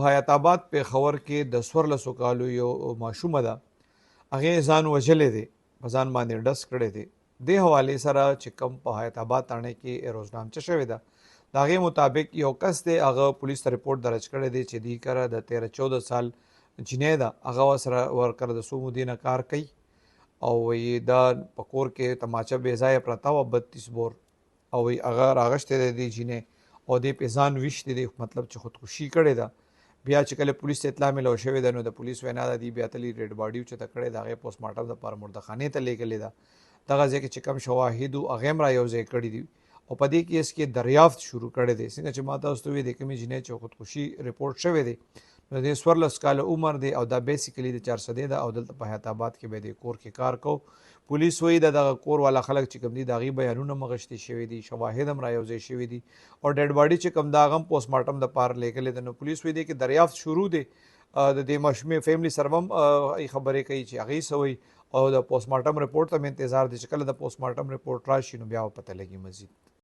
حیات آباد پېښور کې د 14 کالو یو ماشومه ده، هغې ځان وژلی دی، په ځان باندې ډز کړی دی. دې حوالې سره چې کوم په حیات آباد تاڼې کې روزنامچه شوې ده، د هغې مطابق یو کس دی، هغه پولیس ته رپورټ درج کړی دی چې دې کره د 13-14 سال جنۍ ده، هغه ورکره د څو مودې نه کار کوي او وایي دا په کور کې تماچه بې ځایه پرته وه 32 بور، او وایي هغه راغشتی دی دې جنۍ او دې پې ځان ویشتی دی، مطلب چې خودکشي کړې ده. بیا چې کله پولیس ته اطلاع میلاو شوې ده نو د پولیس وینا ده دې بیا تلي ډیډ باډي اوچته کړې ده، هغې پوسټمارټم دپاره مردخانې ته لیږلې ده. دغه ځای کې چې کوم شواهد وو هغې هم را یو ځای کړي دي او په دې کیس کې دریافت شروع کړی دی. څنګه چې ما تاسو ته وویل د کومې جنۍ چې خودکشي رپورټ شوی دی نو د 14 کاله عمر دی او دا بیسیکلي د 400 ده او دلته په حیات آباد کې به د کور کې کار کو. پولیس وایي د دغه کور والا خلک چې کوم دي د هغې بیانونه مغشتي شوي دي، شواهد هم را یو ځای شوي دي او ډیډ باډي چې کوم د هغه هم پوسټمارټم دپاره لیږلی ده. نو پولیس وایي دی کې دریافت شروع دی، د دې ماشومې فیملی سره هم خبرې کوي چې هغې څه وایي او د پوسټمارټم رپورټ ته هم انتظار دی چې کله د پوسټمارټم رپورټ راشي نو بیا به پته لګي مزید.